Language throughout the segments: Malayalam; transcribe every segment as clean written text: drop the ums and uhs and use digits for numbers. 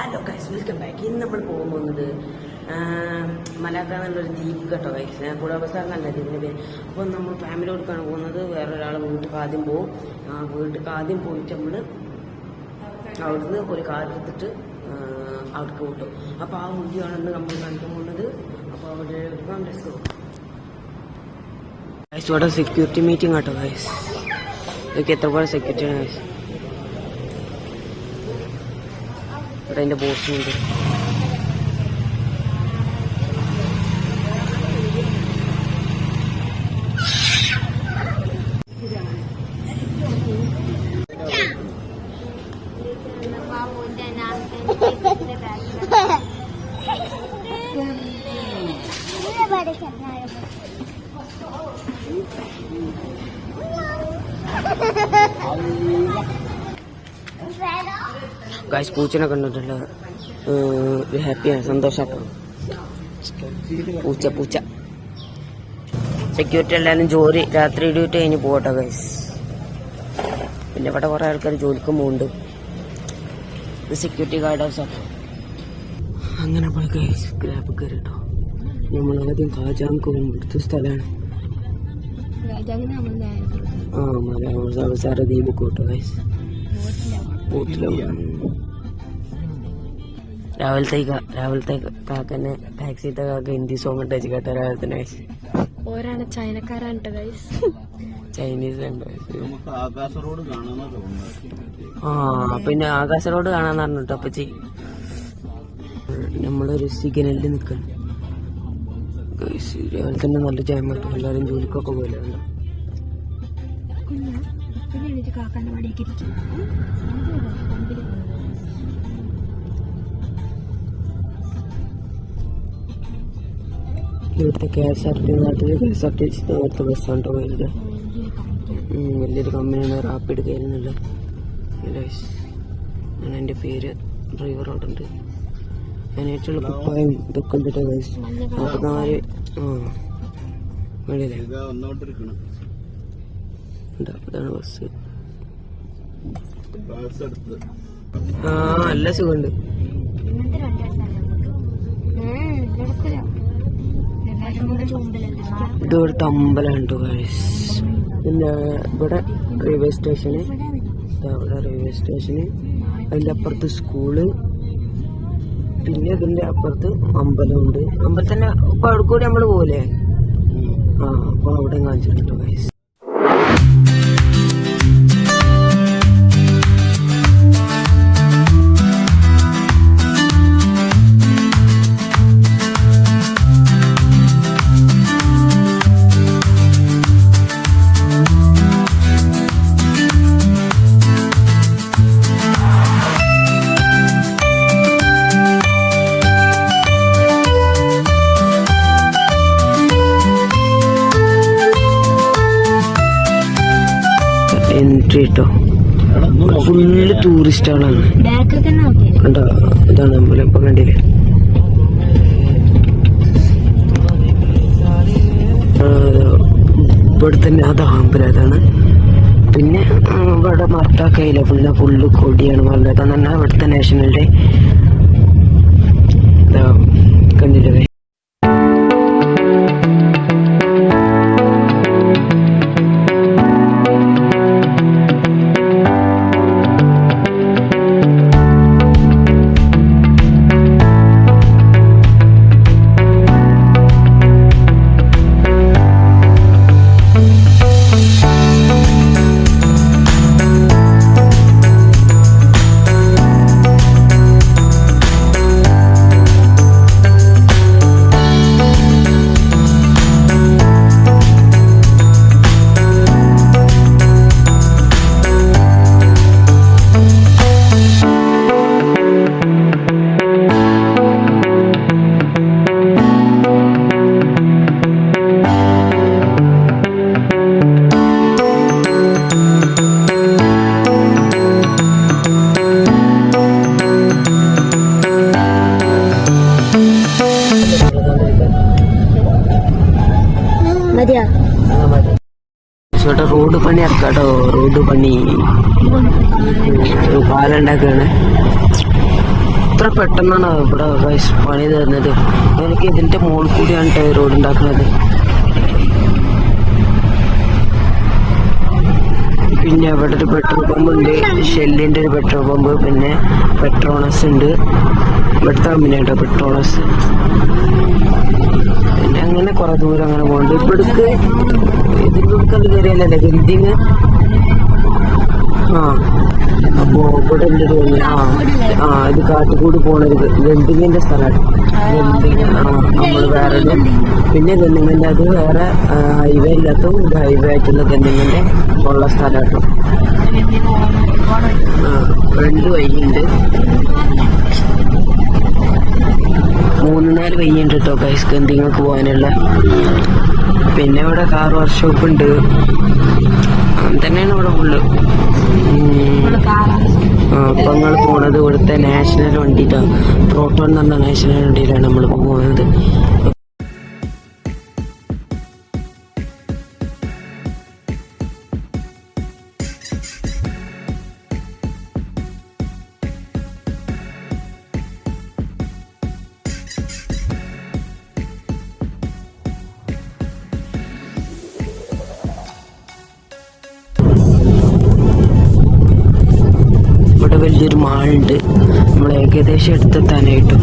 Hello guys, welcome back. ഇന്ന് നമ്മൾ പോകാൻ പോകുന്നത് മലാക്ക എന്നുള്ളൊരു ദ്വീപ് കേട്ടോ ഗൈസ്. കുടബസാർ എന്നല്ല ഇതിൻ്റെ പേര്. അപ്പോൾ നമ്മൾ ഫാമിലി കൊടുക്കാണ് പോകുന്നത്. വേറൊരാൾ വീട്ടിൽ ആദ്യം പോകും. വീട്ടിൽ ആദ്യം പോയിട്ട് നമ്മൾ അവിടുന്ന് ഒരു കാർ എടുത്തിട്ട് അവിടേക്ക് കിട്ടും. അപ്പോൾ ആ വീഡിയോ ആണെന്ന് നമ്മൾ കാണിക്കാൻ പോകുന്നത്. അപ്പോൾ അവിടെ ഡ്രസ് ഗൈസ്, ഇവിടെ സെക്യൂരിറ്റി മീറ്റിംഗ് കേട്ടോ ഗൈസ്. ഇതൊക്കെ എത്ര പോലെ സെക്യൂരിറ്റി ആണ് ഗൈസ്. ഇവിടെ എൻ്റെ ബോസുണ്ട്. ഗൈസ്, പൂച്ചനെ കണ്ടിട്ടുള്ള ഹാപ്പിയാണ്, സന്തോഷമാക്കണം. പൂച്ച പൂച്ച സെക്യൂരിറ്റി എല്ലാവരും ജോലി രാത്രി ഡ്യൂട്ടി കഴിഞ്ഞ് പോകട്ടെ ഗൈസ്. പിന്നെ ഇവിടെ കുറേ ആൾക്കാർ ജോലിക്കും പോകുന്നുണ്ട്. ഇത് സെക്യൂരിറ്റി ഗാർഡ് ഹൗസാണ്. അങ്ങനെ പോയി ഗൈസ്, ഗ്രാബ് കയറിട്ടോ. നമ്മളാദ്യം കാജാങ്കും ഇവിടുത്തെ സ്ഥലമാണ്. സാറ് ദീപക്ക് കേട്ടോ ഗൈസ്. രാവിലത്തെ കാക്കന്നെ ടാക്സിത്തെ കാക്ക ഹിന്ദി സോങ് ഇട്ടു കേട്ടോ രാവിലെ തന്നെ ഗൈസ്. ഓരാണ് ചൈനക്കാരാണ് ഗൈസ്. ചൈനീസ് ഉണ്ട്. പിന്നെ ആകാശ റോഡ് കാണാന്ന് പറഞ്ഞിട്ടോ അപ്പച്ചി. നമ്മളൊരു സിഗ്നലിൽ നിൽക്കണം ഗൈസ്. രാവിലെ തന്നെ നല്ല ജയം കിട്ടും. എല്ലാവരും ജോലിക്കൊക്കെ പോലെ ഉണ്ട്. ഇവിടുത്തെ KSRTC നാട്ടിൽ KSRTC നേരത്തെ ബസ്സാണ് കേട്ടോ വരുന്നത്. വലിയൊരു കമ്പനിയാണ്, റാപ്പിഡ് കയറുന്നില്ല. ഞാൻ എൻ്റെ പേര് ഡ്രൈവറോടുണ്ട്. അതിനായിട്ടുള്ള കുപ്പായം ഇതൊക്കെ ഉണ്ട് ഗൈസ്. 44 വെളിയിലെ അതാണ് ബസ്. നല്ല സുഖമുണ്ട്. ഇതൊരു അമ്പലമാണ് കേട്ടോ ഗൈസ്. പിന്നെ ഇവിടെ റെയിൽവേ സ്റ്റേഷന്, അവിടെ റെയിൽവേ സ്റ്റേഷന്, അതിൻ്റെ അപ്പുറത്ത് സ്കൂള്, പിന്നെ ഇതിന്റെ അപ്പുറത്ത് അമ്പലമുണ്ട്. അമ്പലത്തിന്റെ ഇപ്പൊ അവിടെ കൂടി നമ്മള് പോലെ അപ്പൊ അവിടെ കാണിച്ചിട്ടുണ്ടോ ഗൈസ്. എൻട്രി കേട്ടോ. ഫുള്ള് ടൂറിസ്റ്റുകളാണ് കണ്ടോ. ഇതാണ് അമ്പലം, ഇപ്പൊ കണ്ടില്ലേ. ഇവിടെ തന്നെ അത് അമ്പലം അതാണ്. പിന്നെ ഇവിടെ മർത്താക്കയില്ല, ഫുള്ള് കൊടിയാണ്. മർത്താക്ക തന്നെ ഇവിടുത്തെ നാഷണൽ ഡേ കണ്ടില്ലേ. ഇവിടെ റോഡ് പണി ഇറക്കാട്ടോ. റോഡ് പണി പാലുണ്ടാക്കാണ്. ഇത്ര എത്ര പെട്ടെന്നാണ് ഇവിടെ പണി തരുന്നത്. എനിക്ക് ഇതിന്റെ മുകളിൽ കൂടിയാണ് റോഡ് ഉണ്ടാക്കുന്നത്. പിന്നെ ഇവിടെ ഒരു പെട്രോൾ പമ്പ് ഉണ്ട്, ഷെല്ലിന്റെ ഒരു പെട്രോൾ പമ്പ്. പിന്നെ പെട്രോണസ് ഉണ്ട്, ഇവിടുത്തെ കമ്പനിയാട്ടോ പെട്രോണസ്. പിന്നെ അങ്ങനെ കുറെ ദൂരം അങ്ങനെ പോകുന്നുണ്ട്. ഇവിടുക്ക് ഇതിന്റെ കയറിയല്ലേ ബിൽഡിങ്. അപ്പോ ഇവിടെ എന്ത് തോന്നി, ഇത് കാട്ടിക്കൂടി പോണൊരു ഗണ്ടിങ്ങിന്റെ സ്ഥലമാണ്. ഗണ്ടിങ് നമ്മൾ വേറെ പിന്നെ ഗണ്ടിങ്ങിന്റെ അത് വേറെ ഹൈവേ ഇല്ലാത്ത ഇത് ഹൈവേ ആയിട്ടുള്ള ഗണ്ടിങ്ങിന്റെ ഉള്ള സ്ഥലമാട്ടോ. 2 വഴിയുണ്ട്, 3-4 വഴിയുണ്ട് കേട്ടോ ഗൈസ് ഗണ്ടിങ്ങൊക്കെ പോകാനുള്ള. പിന്നെ ഇവിടെ കാർ വർക്ക്ഷോപ്പ് ഉണ്ട്, തന്നെയാണ് ഇവിടെ ഫുള്ള്. അപ്പൊ നിങ്ങൾ പോണത് ഇവിടുത്തെ നാഷണൽ വണ്ടിയിലാണ്, പ്രോട്ടോൺ എന്ന് പറഞ്ഞ നാഷണൽ വണ്ടിയിലാണ് നമ്മളിപ്പോ പോകുന്നത്. വലിയൊരു മാളുണ്ട്, നമ്മൾ ഏകദേശം എടുത്തെത്താനായിട്ടും.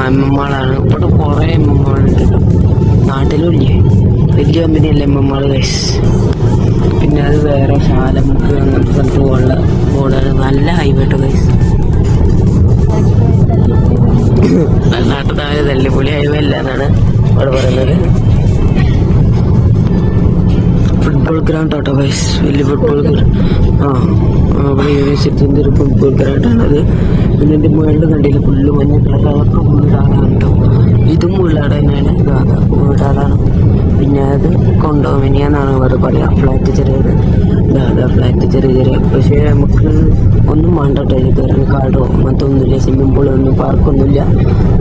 എം.എം.മാളാണ്. ഇവിടെ കുറെ എം.എം.മാളുണ്ട്, നാട്ടിലും ഇല്ലേ, വലിയ കമ്പനിയല്ലേ എം.എം.മാള് ഗൈസ്. പിന്നെ അത് വേറെ ശാലമുക്ക് അങ്ങനത്തെ സ്ഥലത്ത് പോകാനുള്ള ബോർഡാണ്. നല്ല ഹൈവേ ട്ടോ ഗൈസ്. നാട്ടിൽ താഴെ തല്ലിപ്പൊളി ഹൈവേ അല്ല എന്നാണ് ഇവിടെ പറയുന്നത്. ഫുട്ബോൾ ഗ്രൗണ്ട് ആട്ടോ ഗൈസ്, വലിയ ഫുട്ബോൾ ഗ്രൗണ്ട്. ഇവിടെ യൂണിവേഴ്സിറ്റിൻ്റെ ഒരു ഫുട്ബോൾ ഗ്രൗണ്ടാണത്. പിന്നെ എൻ്റെ മുകളിൽ കണ്ടില്ല ഫുള്ള് മഞ്ഞ കളർ, അതൊക്കെ വീടാണ് കേട്ടോ. ഇതും വീടാട് തന്നെയാണ്, വീടാടാണ്. പിന്നെ അത് കൊണ്ടോമിനിയാന്നാണ് ഇവിടെ പറയാ, ഫ്ലാറ്റ് ചെറിയത്. അതാ ഫ്ലാറ്റ് ചെറിയ. പക്ഷേ നമുക്ക് ഒന്നും വേണ്ട കേട്ടോ ഇത് കയറാൻ. കാടോ അങ്ങനത്തെ ഒന്നുമില്ല, സ്വിമ്മിംഗ് പൂൾ ഒന്നും, പാർക്കൊന്നുമില്ല.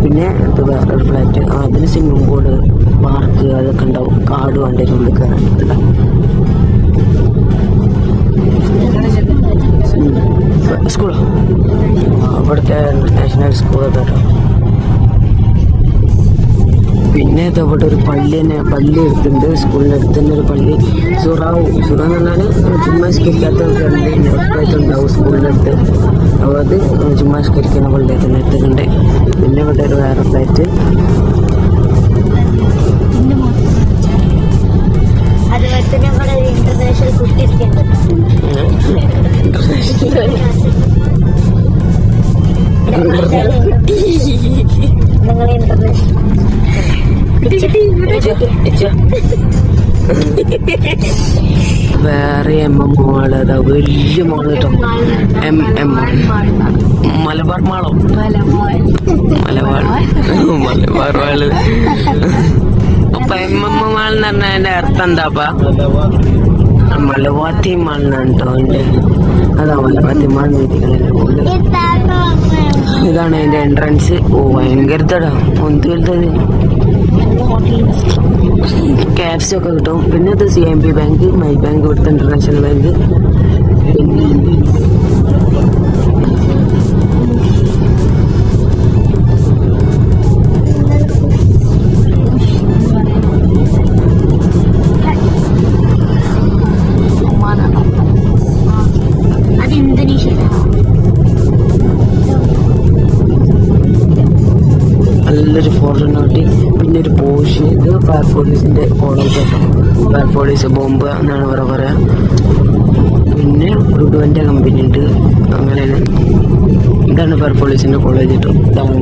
പിന്നെ ഇത് വേറൊരു ഫ്ലാറ്റ്, അതിന് സ്വിമ്മിംഗ് പൂള് പാർക്ക് അതൊക്കെ ഉണ്ടാവും. കാട് വേണ്ട ഉള്ളിൽ കയറാൻ. സ്കൂളോ അവിടുത്തെ നാഷണൽ സ്കൂൾ കേട്ടോ. പിന്നെ ഇവിടെ ഒരു പള്ളി തന്നെ, പള്ളി എടുത്തിട്ടുണ്ട് സ്കൂളിൻ്റെ അടുത്ത് തന്നെ ഒരു പള്ളി. സുറ എന്ന് പറഞ്ഞാൽ ചുമ്മാ സ്കരിക്കാത്ത ഉറപ്പായിട്ടുണ്ടാവും സ്കൂളിൻ്റെ അടുത്ത്. അപ്പോൾ അത് ചുമ്മാ സ്കരിക്കുന്ന പള്ളി തന്നെ എടുത്തിട്ടുണ്ട്. പിന്നെ ഇവിടെ ഒരു വേറെ ഫ്ലാറ്റ്. അതുപോലെ തന്നെ നമ്മുടെ ഇന്റർനാഷണൽ കുട്ടി വേറെ എം.എം. അതാ വലിയ മോള് കേട്ടോ. മലബാർ മാളോ, മലബാർ മാള്. അപ്പൊ എം.എം. മാൾ എന്ന് പറഞ്ഞാൽ അതിന്റെ അർത്ഥം എന്താപ്പാ? മലബാത്തി മാൾ എന്നാണ് കേട്ടോ ഉണ്ട്. അതാ മലബാത്തി മാൾ നീതികളെല്ലാം. ഇതാണ് അതിന്റെ എൻട്രൻസ്. ഭയങ്കരത്തടാ, ഒന്ത് വലുതത്. KFC ഒക്കെ കിട്ടും. പിന്നെ ഇത് CIMB ബാങ്ക്, മൈ ബാങ്ക്, ഇവിടുത്തെ ഇന്റർനാഷണൽ ബാങ്ക്. നല്ലൊരു ഫോറിനോട്ടി. പിന്നെ ഒരു പോഷ്, ഇത് ഫയർഫോഴ്സിന്റെ കോളേജ് കേട്ടോ. ഫയർഫോഴ്സ് ബോംബ് എന്നാണ് ഇവിടെ പറയാ. പിന്നെ റുഡുവിന്റെ കമ്പനി ഉണ്ട്. അങ്ങനെയാണ്. ഇതാണ് ഫയർഫോഴ്സിന്റെ കോളേജ് കേട്ടോ. ഇതാണ്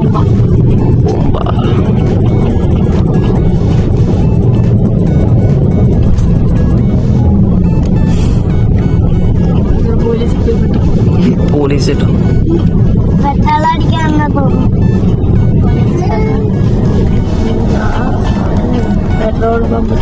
ബോംബ. പോലീസ് കേട്ടോ. പെട്രോൾ പമ്പ്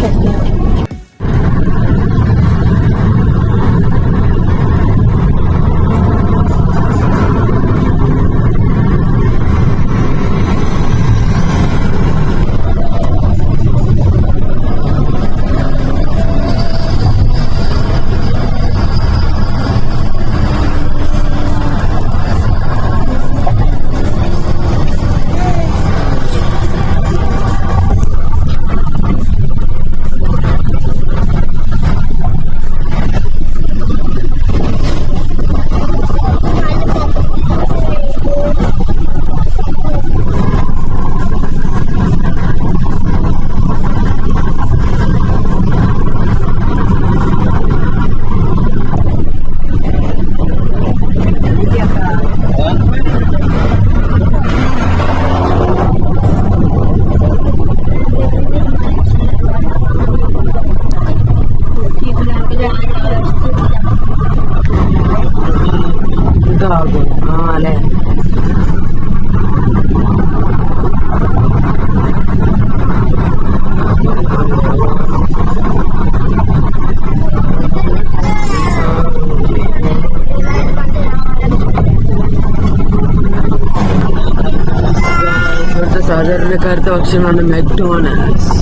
സാധാരണക്കാരത്തെ ഭക്ഷണമാണ് മെക്ഡോണൽഡ്സ്.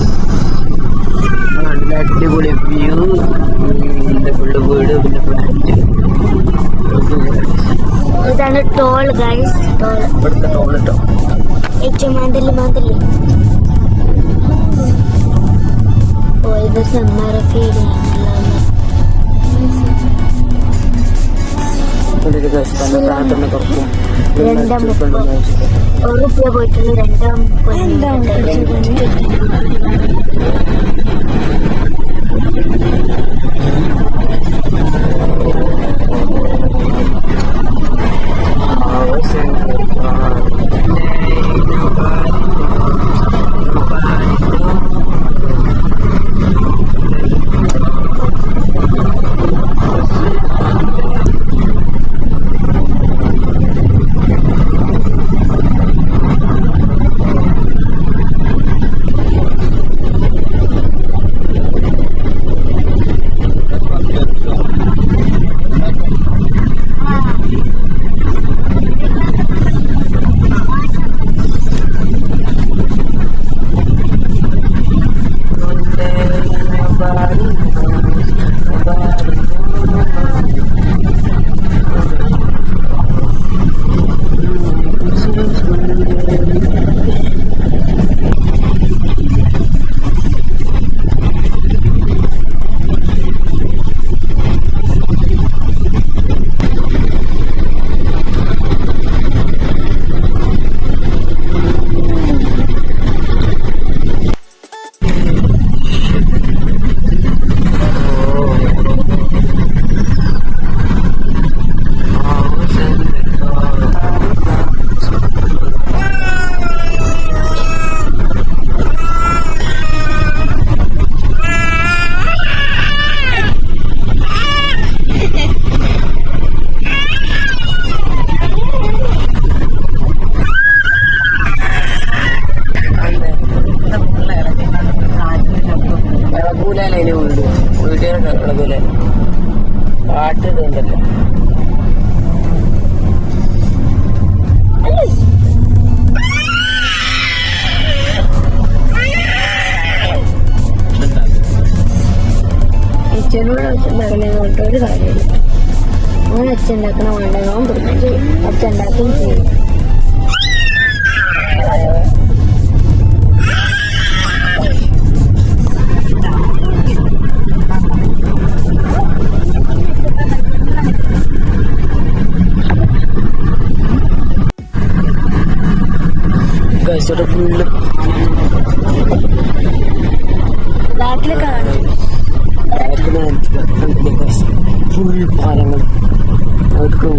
നല്ല അടിപൊളി വ്യൂ, ഫുള്ള് വീട്, പിന്നെ ഫ്ലാറ്റ്. ഇതാണ് ടോൾ ഗൈസ്. ടോൾ ഇവിടുത്തെ ടോൾ കേട്ടോ. ഏറ്റവും മാന്തല് ഓ ഇത് സമ്മറൊക്കെ ₹2.30 പോയിട്ടുള്ള 2.30. പാട്ട് ഇതുണ്ടല്ലോ. അച്ഛനോട് അച്ഛണ്ടാക്കണേ കൊണ്ടൊരു കാര്യമില്ല. ഓൻ അച്ഛൻ ഉണ്ടാക്കണ വേണ്ട ഓൻ തിന്നും ചെയ്യും. അച്ഛൻ ഉണ്ടാക്കുകയും ചെയ്യും. ഫുള്ള് ബാക്കിലൊക്കെ ഫുൾ പാലങ്ങൾ. അവർക്ക്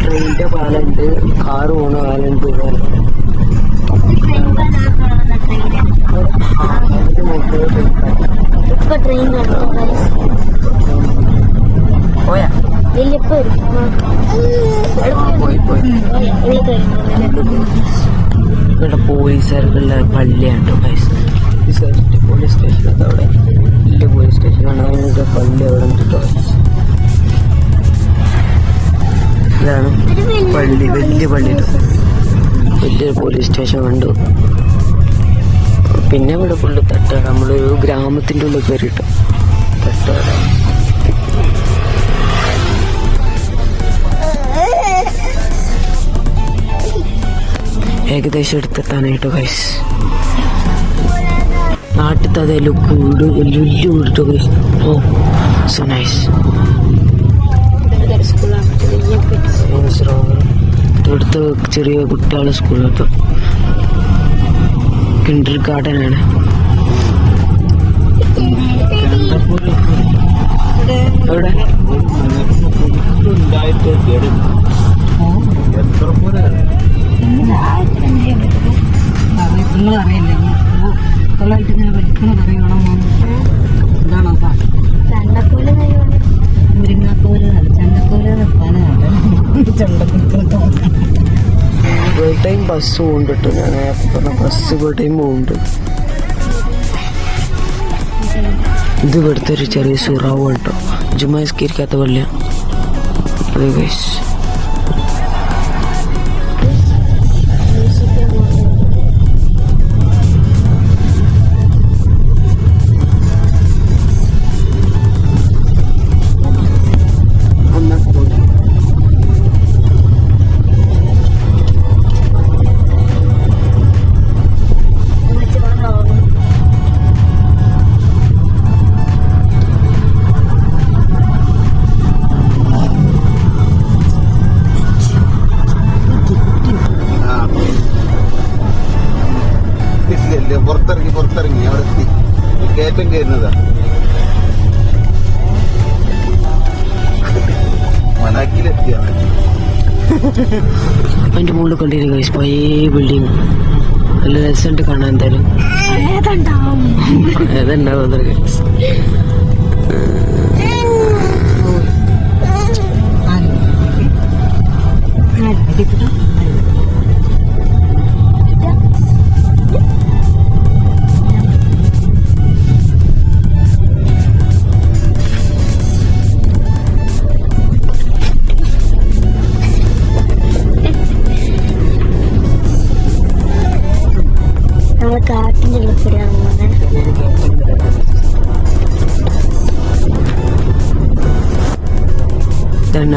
ട്രെയിനിന്റെ പാലുണ്ട്, കാറ് പോണ പാലുണ്ട്. ഇപ്പൊ ട്രെയിൻ പോയാ വലിയപ്പോ ഇവിടെ പോലീസുകാർക്കുള്ള പള്ളിയാണ് കേട്ടോ. പോലീസ് സ്റ്റേഷനൊക്കെ അവിടെ വലിയ പോലീസ് സ്റ്റേഷനാണ്. അതിനൊക്കെ പള്ളി അവിടെ ഉണ്ട് കേട്ടോ. ഇതാണ് പള്ളി, വലിയ പള്ളി കേട്ടോ. വലിയൊരു പോലീസ് സ്റ്റേഷൻ കണ്ടു. പിന്നെ ഇവിടെ ഫുള്ള് തട്ടുകട. നമ്മളൊരു ഗ്രാമത്തിൻ്റെ ഉള്ളിൽ കയറി കേട്ടോ. തട്ടുകട ഏകദേശം എടുത്തെത്താനായിട്ടോ ഗൈസ്. നാട്ടിലത്തെ അതേ ലുക്ക് വീട്, വലിയ വലിയ വീട് കേട്ടോ ഗൈസ്. ഓ സോ നൈസ്. ഇവിടുത്തെ ചെറിയ കുട്ടികളുടെ സ്കൂൾ കേട്ടോ. കിൻഡർ ഗാർഡനാണ്. എവിടെ നിങ്ങൾ അറിയില്ലേ തൊള്ളായിട്ട് ഇങ്ങനെ വലിക്കണ കറിയാണോ? എന്താണോ ചണ്ടക്കോല് മുരിങ്ങാക്കോല്, ചണ്ടക്കോല് ടൈം ബസ് പോകുന്നുണ്ട്. ഞാൻ നേരത്തെ പറഞ്ഞ ബസ് ടൈം പോകുന്നുണ്ട്. ഇത് ഇവിടുത്തെ ഒരു ചെറിയ സുറാവ് കേട്ടോ. ജുമാസ്കരിക്കാത്ത പള്ളിയ അത് ഗൈസ്. പുറത്തിറങ്ങി അവിടെ എത്തി കയറ്റം കയറുന്നതാ മനാക്കിലെത്തിയാണ്. അതിന്റെ മുകളിൽ കണ്ടിരുന്നു പഴയ ബിൽഡിങ് നല്ല രസമുണ്ട് കാണാൻ. എന്തായാലും ഏതുണ്ടാവും കാട്ടിന്റെ ഉള്ളിലാണ്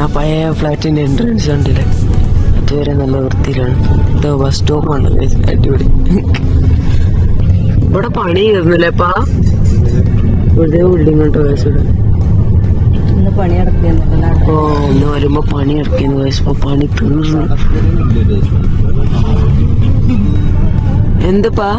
ആ പഴയ ഫ്ലാറ്റിന്റെ എൻട്രൻസ് കണ്ടില്ലേ, അതുവരെ നല്ല വൃത്തിയിലാണ്. ഇത് ബസ് സ്റ്റോപ്പാണ്, അടിപൊളി. ഇവിടെ പണി ചെയ്യുന്നില്ലേ അപ്പാ? വെറുതെ ബിൽഡിംഗ് കേട്ടോ വയസ്സോടെ. ഓ ഒന്ന് വരുമ്പോ പണി ഇറക്കിയെന്ന് വയസ്സപ്പോ പണി തീർന്നു. എന്തിപ്പാ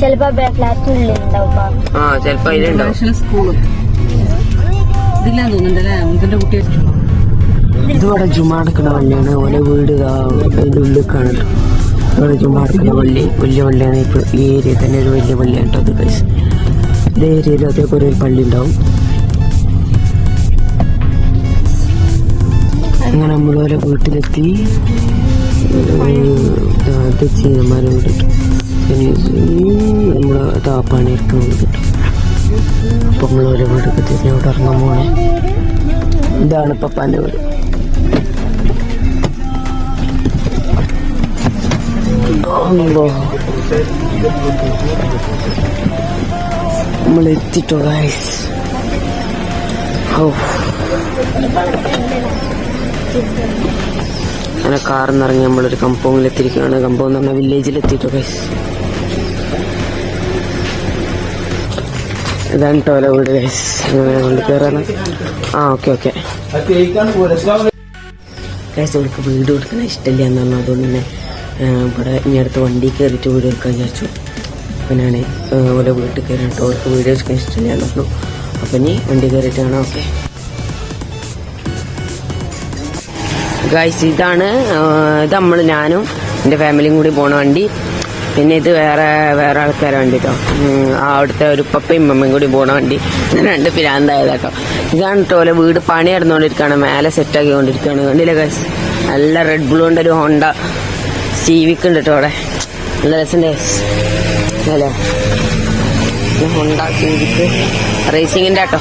ചെലപ്പോ ഫ്ലാറ്റിനുള്ളിൽ ഉണ്ടാവും. ആ ചെലപ്പോ അതിലുണ്ടാവും. സ്കൂളും ഇതില്ലാന്ന് തോന്നുന്നുണ്ടല്ലേ മുതിന്റെ കുട്ടി. ഇതിവിടെ ജുമാ എടുക്കുന്ന പള്ളിയാണ്. ഓരോ വീട് അതിന്റെ ഉള്ളിൽ കാണുന്നുണ്ട്. ഇവിടെ ജുമാ എടുക്കുന്ന പള്ളി വലിയ പള്ളിയാണ്. ഇപ്പൊ ഈ ഏരിയ തന്നെ ഒരു വലിയ പള്ളിയാണ് കേട്ടോ. അത് കഴിച്ച് ഇത് ഏരിയയിൽ അതേപോലെ ഒരു പള്ളി ഉണ്ടാവും. അങ്ങനെ നമ്മളോലെ വീട്ടിലെത്തി. ചീനന്മാരെ വിട്ടിട്ട് നമ്മള് പണിയെടുക്കാൻ വിട്ടിട്ടു. അപ്പൊ നമ്മളോലെ വീടൊക്കെ തിരിഞ്ഞ് അവിടെ ഇറങ്ങാൻ പോണേ. ഇതാണ് പപ്പാന്റെ വീട്. നമ്മൾ എത്തിട്ടോ ഗൈസ്. അങ്ങനെ കാറിൽ ഇറങ്ങി നമ്മളൊരു കമ്പൗണ്ടിലെത്തിയിരിക്കുകയാണ്. കമ്പൗണ്ട് എന്ന് പറഞ്ഞാൽ വില്ലേജിലെത്തിട്ടോ ഗൈസ്. ഇതാണ് ടോല വീട് ഗൈസ്. അങ്ങനെ കൊണ്ട് കയറാണ്. ആ ഓക്കെ ഓക്കെ ഗൈസ്. അവർക്ക് വീട് കൊടുക്കുന്ന ഇഷ്ടമില്ല എന്നാണ്. അതുകൊണ്ട് തന്നെ ഇവിടെ ഇനി അടുത്ത് വണ്ടി കയറിയിട്ട് വീട് എടുക്കാൻ വിചാരിച്ചു. അപ്പം ഞാൻ ഓരോ വീട്ടിൽ കയറാൻ കേട്ടോ. അവർക്ക് വീട് എടുക്കാൻ ഇഷ്ടമില്ല എന്ന് പറഞ്ഞു. അപ്പം ഇനി വണ്ടി കയറിയിട്ടാണ്. ഓക്കെ ഗൈസ്, ഇതാണ് ഇത് ഞാനും എൻ്റെ ഫാമിലിയും കൂടി പോണ വണ്ടി. പിന്നെ ഇത് വേറെ ആൾക്കാരെ വണ്ടി കേട്ടോ. അവിടുത്തെ ഒരു പപ്പയും മമ്മയും കൂടി പോണ വണ്ടി. രണ്ട് പിരാന്തായതാട്ടോ. ഇതാണ് കേട്ടോ ഓലെ വീട് പണി നടന്നുകൊണ്ടിരിക്കുകയാണ്. മേലെ സെറ്റാക്കിക്കൊണ്ടിരിക്കുകയാണ്. കണ്ടില്ലേ ഗൈസ്? നല്ല റെഡ് ബ്ലൂൻ്റെ ഒരു ഹോണ്ട സിവിക് ഉണ്ട് കേട്ടോ അവിടെ. നല്ല രസമുണ്ട് അല്ലേ? ഹോണ്ട സിവിക് റേസിങ്ങിൻ്റെ കേട്ടോ.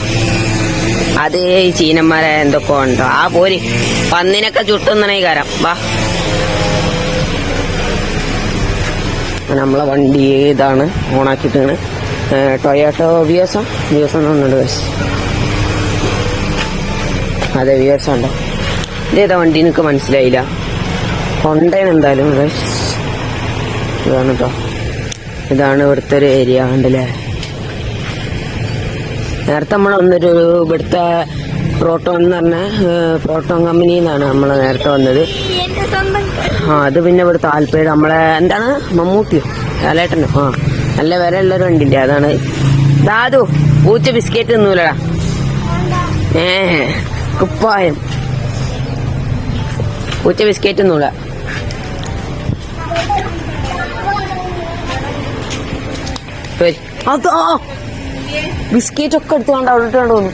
അത് ഈ ചീനന്മാരെ എന്തൊക്കെ ഉണ്ടോ. ആ പോരി പന്നിനൊക്കെ ചുട്ടുന്നണേ കാരം. വാ, നമ്മളെ വണ്ടി ഇതാണ് ഓണാക്കിയിട്ടാണ്. ടൊയോട്ടോ വിയോസം തോന്നുന്നുണ്ട് ഗൈസ്. അതെ വിയോസം ഉണ്ടോ. ഇതേതാ വണ്ടി എനിക്ക് മനസ്സിലായില്ല. കൊണ്ടേന് എന്തായാലും ഗൈസ്. ഇതാണ് കേട്ടോ. ഇതാണ് ഇവിടുത്തെ ഒരു ഏരിയ ഉണ്ടല്ലേ. നേരത്തെ നമ്മൾ വന്നൊരു ഇവിടുത്തെ പ്രോട്ടോൺ എന്ന് പറഞ്ഞ പ്രോട്ടോൺ കമ്പനിയിൽ നിന്നാണ് നമ്മൾ നേരത്തെ വന്നത്. അത് പിന്നെ ഇവിടെ താല്പര്യം നമ്മളെ എന്താണ് മമ്മൂട്ടിയോ ലാലേട്ടനോ നല്ല വിലയുള്ളൊരു വണ്ടിന്റെ അതാണ്. ദാദു പൂച്ച ബിസ്ക്കറ്റ് തിന്നൂലടാ. കുപ്പായം പൂച്ച ബിസ്ക്കറ്റ് തിന്നൂല. അതോ ബിസ്ക്കറ്റ് ഒക്കെ എടുത്തുകൊണ്ട് അവിടെ ഇട്ടുകൊണ്ട് തോന്നുന്നു.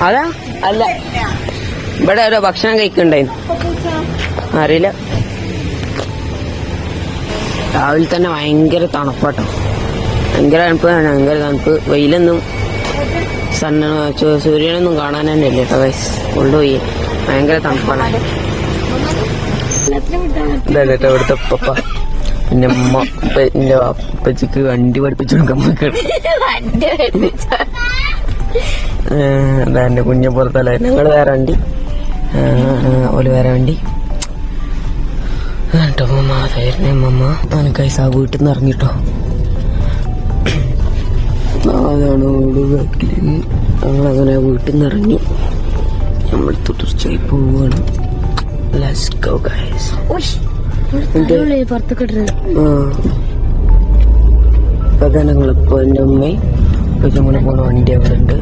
അതാ അല്ല ഇവിടെ ഓരോ ഭക്ഷണം കഴിക്കണ്ടായിരുന്നു. അറിയില്ല. രാവിലെ തന്നെ ഭയങ്കര തണുപ്പാട്ടോ. ഭയങ്കര തണുപ്പ്. വെയിലൊന്നും സൂര്യനൊന്നും കാണാൻ തന്നെ ഇല്ല കേട്ടോ ഗൈസ്. കൊണ്ടുപോയി ഭയങ്കര തണുപ്പാണ്. ഇതല്ലേട്ടോ ഇവിടുത്തെ പപ്പ. പിന്നെ ഉമ്മ എന്റെ അപ്പച്ചിക്ക് വണ്ടി പഠിപ്പിച്ചു കൊടുക്കാൻ അതാ എന്റെ കുഞ്ഞെ പുറത്തല്ല. ഞങ്ങള് വേറെ വണ്ടി, ഓല് വേറെ വണ്ടി. കേട്ടോ മമ്മ, അതായിരുന്നേ മമ്മ. എനിക്കൈസ് ആ വീട്ടിൽ നിന്ന് ഇറങ്ങിട്ടോ. അതാണ് ഓട് ബാക്കില്. ഞങ്ങളങ്ങനെ വീട്ടിൽ നിന്ന് ഇറങ്ങി നമ്മൾ തുടർച്ചയായി പോവുകയാണ്. Let's go guys. അതാ ഞങ്ങളിപ്പോ എൻ്റെ അമ്മയും ഇപ്പൊ നമ്മള് പോണ വണ്ടി അവിടെ ഉണ്ട്.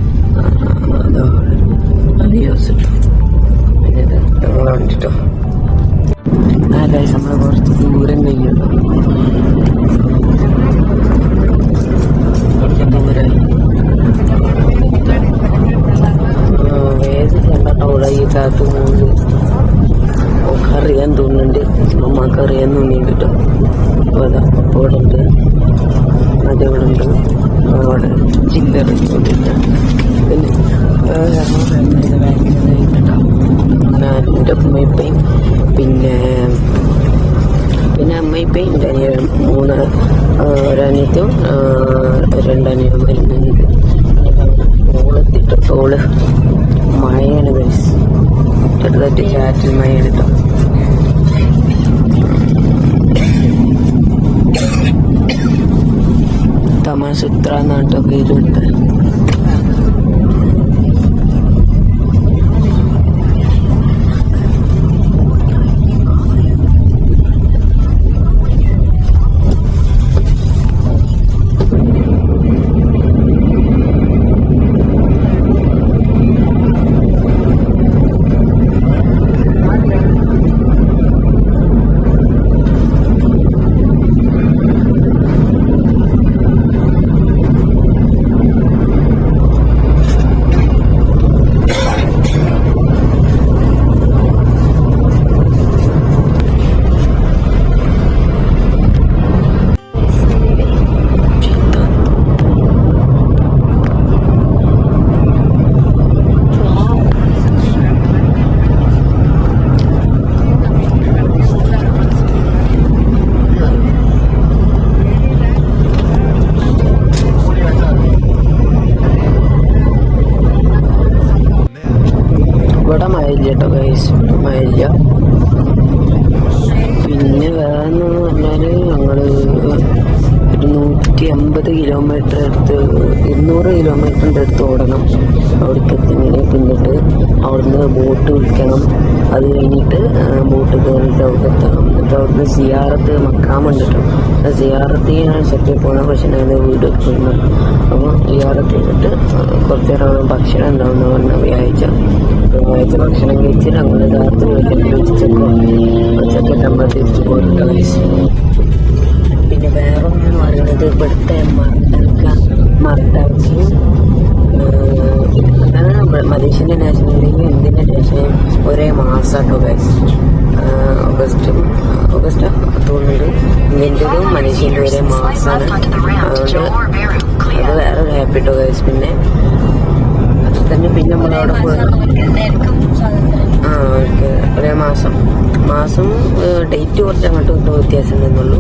പിന്നെ ഞങ്ങളെ വണ്ടിട്ടോ. ഗൈസ് നമ്മള് കുറച്ച് ദൂരം കഴിഞ്ഞിട്ടോ. കുറച്ച് ദൂരമായി. വേദിക്കണ്ടോ അവിടെ ഈ കാത്തു പോകുന്നത്. അറിയാൻ തോന്നുന്നുണ്ട്, അമ്മക്ക് അറിയാൻ തോന്നിയുണ്ട് കേട്ടോ. അപ്പോൾ അതാ അപ്പോൾ അവിടെ ഉണ്ട്, അതവിടെ ഉണ്ട്, അവിടെ ചില്ലറ കൊണ്ടിട്ട്. പിന്നെ എൻ്റെ അമ്മയിപ്പയും പിന്നെ അമ്മയിപ്പയും എൻ്റെ അനിയനും ഒരനിയത്തും രണ്ടനിയനും വരുന്നുണ്ട്. ഓളെത്തിട്ടോ. ഓള് മഴയാണ് ഗൈസ്, ചെറുതായിട്ട് ചാറ്റിൽ മഴയാണ് കേട്ടോ. തമാശത്ര എന്നാട്ടോ പേരുണ്ട്. ഇവിടെ മഴയില്ല കേട്ടോ ഗൈസ്, മഴയില്ല. പിന്നെ വേറെന്ന് പറഞ്ഞാല് ഞങ്ങള് ഒരു 150 കിലോമീറ്റർ അടുത്ത് 200 കിലോമീറ്ററിൻ്റെ അടുത്ത് ഓടണം അവിടേക്ക് എത്തുന്നതിന്. പിന്നിട്ട് അവിടുന്ന് ബോട്ട് വിളിക്കണം. അത് കഴിഞ്ഞിട്ട് ബോട്ട് കയറിയിട്ട് അവിടെ എത്തണം. എന്നിട്ട് അവിടുന്ന് സിയാറത്ത് മക്കാമുണ്ട് കേട്ടോ. സിയാറത്ത് ഞാൻ ശക്തി പോകണം, പക്ഷെ ഞാൻ വീട് വെക്കുന്നു. അപ്പോൾ സിയാറത്ത് ചെയ്തിട്ട് കുറച്ച് നേരം ഭക്ഷണം ഉണ്ടാവുന്ന പറഞ്ഞ വ്യാഴ്ച ഭക്ഷണം കഴിച്ച് ഞങ്ങൾ രാത്രി ഉച്ചക്ക് നമ്മൾ തിരിച്ചു പോയിട്ട്. പിന്നെ വേറൊന്നെന്ന് പറയുന്നത് ഇവിടുത്തെ മർദ്ദാക്കിയും മലേഷ്യൻ്റെ നാഷണലിറ്റിയും ഇന്ത്യൻ്റെ നാഷണലും ഒരേ മാസമാട്ടോ ഗൈസ്. ഓഗസ്റ്റ് തോന്നുന്നുണ്ട്. ഇന്ത്യൻ്റെതും മലേഷ്യൻ്റെ ഒരേ മാസമാണ്. അതുകൊണ്ട് അത് വേറൊരു ഹാപ്പി ട്ടോ ഗൈസ്. പിന്നെ അത് തന്നെ. പിന്നെ നമ്മളവിടെ പോയി ഓക്കെ ഒരേ മാസം ഡേറ്റ് കുറച്ച് അങ്ങോട്ട് ഇങ്ങോട്ട് വ്യത്യാസം ഉണ്ടെന്നുള്ളൂ.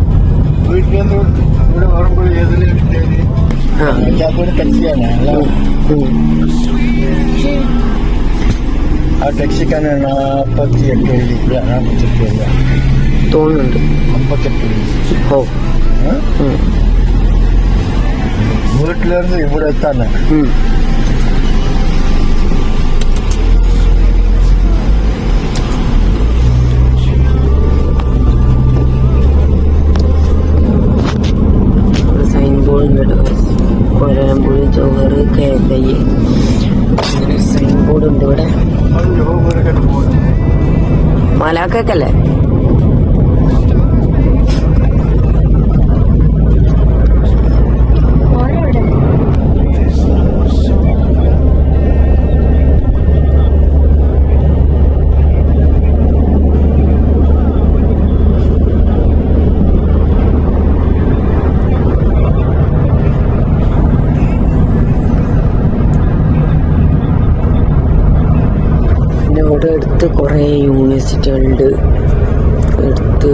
ആ ടാക്സിക്കാണ് 48 തോന്നുന്നുണ്ട്. 58 ഓ വീട്ടിലിருந்து ഇവിടെ എത്താനാ. സൈൻ ബോർഡ് കൊരമ്പുഴ ചോറ് കേക്കയ്യ അങ്ങനെ സൈൻ ബോർഡ് ഉണ്ട് ഇവിടെ. മലാക്കല്ലേ? ഇവിടെ അടുത്ത് കുറേ യൂണിവേഴ്സിറ്റികളുണ്ട്. അടുത്ത്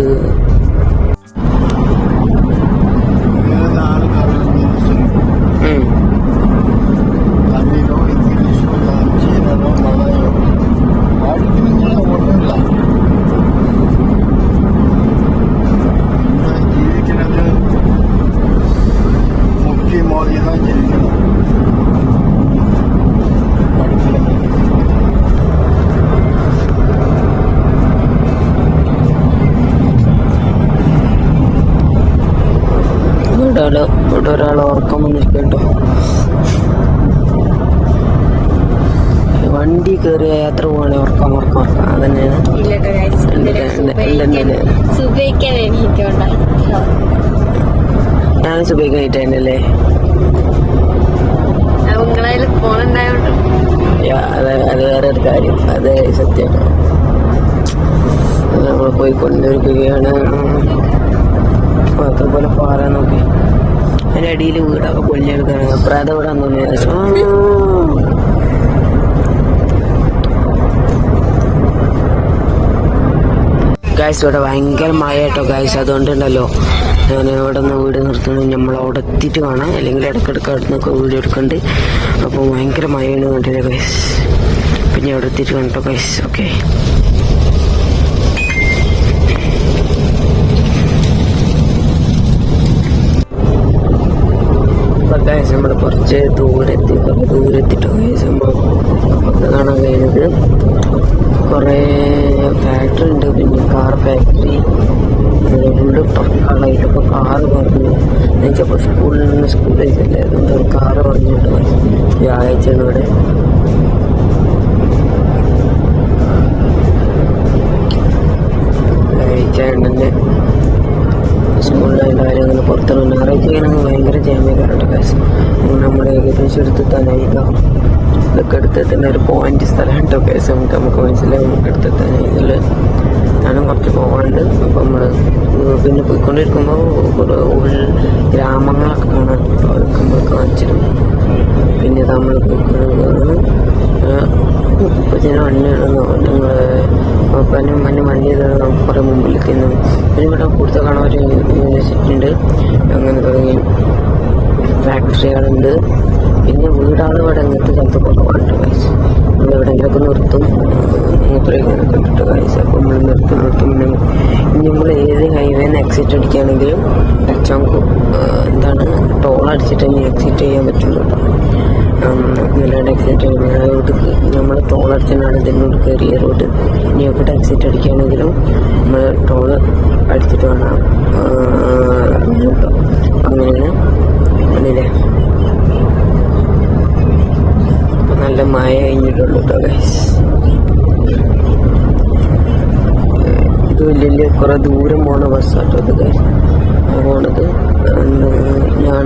കയറിയ യാത്ര പോവാണെങ്കിൽ ഉറക്കം അതന്നെയാണ്. ഞാൻ സുബൈക്കായിട്ടല്ലേ അത് വേറെ ഒരു കാര്യം. അത് സത്യമാണ്. നമ്മൾ പോയിക്കൊണ്ടിരിക്കുകയാണ്. അതുപോലെ പാറ നോക്കി അതിൻ്റെ അടിയിൽ വീടൊക്കെ പൊളിഞ്ഞെടുക്കുകയാണ്. അപ്പുറത്തെ ഇവിടെ വന്നു ഗായ്സ് ഇവിടെ ഭയങ്കര മഴ കേട്ടോ ഗായ്സ്. അതുകൊണ്ടുണ്ടല്ലോ ഞാൻ ഇവിടെ നിന്ന് വീട് നിർത്തുന്നത് നമ്മൾ അവിടെ എത്തിയിട്ട് കാണാം. അല്ലെങ്കിൽ ഇടയ്ക്കിടയ്ക്ക് അവിടെ നിന്നൊക്കെ വീഡിയോ എടുക്കുന്നുണ്ട്. അപ്പോൾ ഭയങ്കര മഴയാണ് കണ്ടില്ല ഗായ്സ്. പിന്നെ അവിടെ എത്തിയിട്ട് കണ്ടോ ഗായ്സ്. ഓക്കെ ഗായ്സ് നമ്മൾ കുറച്ച് ദൂരെത്തിട്ടോ ഗായ്സ്. നമ്മൾ ഒക്കെ കാണാൻ കഴിയുന്നത് കുറേ ഫാക്ടറി ഉണ്ട്. പിന്നെ കാർ ഫാക്ടറി ഫുള്ള് പറക്കാളായിട്ട്. ഇപ്പോൾ കാറ് പറഞ്ഞു എന്നുവെച്ചപ്പോൾ സ്കൂളിൽ നിന്ന് സ്കൂളിലേക്കല്ലേ, അതുകൊണ്ട് കാറ് പറഞ്ഞിട്ട് വ്യാഴാഴ്ചയാണ് ഇവിടെ. വ്യാഴാഴ്ച ഉണ്ടെന്നെ സ്കൂളിലായിട്ട് കാര്യം അങ്ങനെ പുറത്തിറങ്ങും. ഞായറാഴ്ച ഇങ്ങനെ ഭയങ്കര ജാമ്യക്കാരുണ്ട് കാശ്. നമ്മൾ ഏകദേശം എടുത്തെത്താനായിരിക്കാം. ഇതൊക്കെ എടുത്തെത്തുന്ന ഒരു പോയിന്റ് സ്ഥലമുണ്ടോ കേസ് നമുക്ക് മനസ്സിലാവും. നമുക്ക് എടുത്തെത്താനായി ഇതിൽ ഞാനും കുറച്ച് പോകാനുണ്ട്. അപ്പം നമ്മൾ പിന്നെ പോയിക്കൊണ്ടിരിക്കുമ്പോൾ ഒരു ഗ്രാമങ്ങളൊക്കെ കാണാൻ നമ്മൾ കാണിച്ചിരുന്നു. പിന്നെ നമ്മൾ പോയിക്കൊണ്ടിരിക്കുന്നത് മുപ്പതിന് വണ്ടിയാണെന്നോ നിങ്ങൾ മഞ്ഞ വണ്ടി നമുക്ക് കുറേ മുമ്പിലേക്കുന്നു. പിന്നെ ഇവിടെ കൂടുതൽ കാണാൻ ഒരു യൂണിവേഴ്സിറ്റി ഉണ്ട്. അങ്ങനെ തുടങ്ങി ഫാക്ടറികളുണ്ട്. പിന്നെ വീടാണ് ഇവിടെ അങ്ങനത്തെ സ്ഥലത്ത് കുറവാണ് കാഴ്ച. നമ്മൾ എവിടെയെങ്കിലൊക്കെ നിർത്തും മൂത്രമൊക്കെ ഇട്ടിട്ട് കാഴ്ച. അപ്പോൾ നമ്മൾ നിർത്തും. നമ്മൾ ഏത് ഹൈവേന്ന് എക്സിറ്റ് അടിക്കുകയാണെങ്കിലും എന്താണ് ടോൾ അടിച്ചിട്ട് തന്നെ എക്സിറ്റ് ചെയ്യാൻ പറ്റുള്ളൂ കേട്ടോ. അല്ലാണ്ട് എക്സിറ്റ് ചെയ്യുന്ന റോഡ് നമ്മൾ ടോൾ അടിച്ചാണ് ഇതിനോട് കയറിയ റോഡ്. ഇനി എവിടെ എക്സിറ്റ് അടിക്കുകയാണെങ്കിലും നമ്മൾ ടോൾ അടിച്ചിട്ട് വേണം കേട്ടോ. അങ്ങനെയാണ് അതില്ലേ. അപ്പം നല്ല മഴ കഴിഞ്ഞിട്ടുള്ളൂ കേട്ടോ ഗൈസ്. ഇത് വലിയ കുറേ ദൂരം പോണ ബസ്സാട്ടോ ഇത് ഗൈസ്. പോണത് ഞാൻ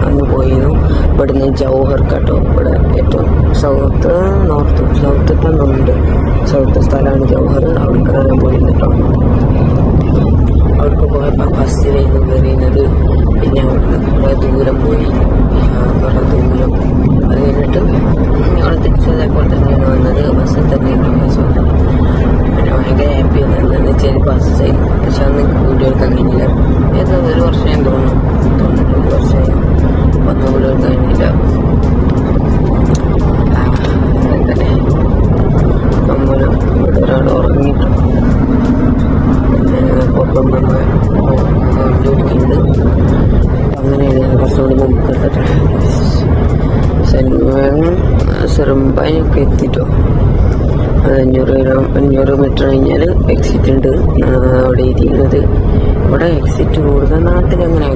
അന്ന് പോയിരുന്നു. ഇവിടുന്ന് ജൗഹർ കേട്ടോ. ഇവിടെ ഏറ്റവും സൗത്ത് സ്ഥലമാണ് ജൗഹർ. അവിടേക്കാണ് ഞാൻ പോയിരുന്നു കേട്ടോ. അവർക്ക് പോയപ്പോൾ ബസ്സിലായിരുന്നു കയറിയുന്നത്. പിന്നെ അവിടുന്ന് കുറേ ദൂരം പോയി. കുറേ ദൂരം അത് കഴിഞ്ഞിട്ട് ഞങ്ങൾ തിരിച്ചതേപോലെ തന്നെയാണ് വന്നത്. ബസ്സിൽ തന്നെ ബസ് വന്നത്. പിന്നെ ഭയങ്കര ഹാപ്പി എന്താണെന്ന് വെച്ചാൽ ബസ്സായി. പക്ഷെ അന്ന് വീഡിയോ എടുക്കാൻ കഴിഞ്ഞില്ല. ഏതോ ഒരു വർഷം തോന്നുന്നു 1 വർഷമായി വന്ന് വീഡിയോ എടുക്കാൻ കഴിഞ്ഞില്ല. അങ്ങനെ നമ്മൾ ഇവിടെ ഒരാൾ ഉറങ്ങിയിട്ടു. പിന്നെ പൊപ്പം നമ്മൾ വണ്ടി ഓടിക്കുന്നുണ്ട്. അങ്ങനെയാണ് ഞാൻ കുറച്ചുകൂടി മുമ്പ് എടുത്തിട്ട് സെറുമ്പാനൊക്കെ എത്തിയിട്ടോ. അത് 500 മീറ്റർ കഴിഞ്ഞാൽ എക്സിറ്റ് ഉണ്ട് അവിടെ ഇരിക്കുന്നത്. ഇവിടെ എക്സിറ്റ് കൂടുതൽ നാട്ടിൽ അങ്ങനെ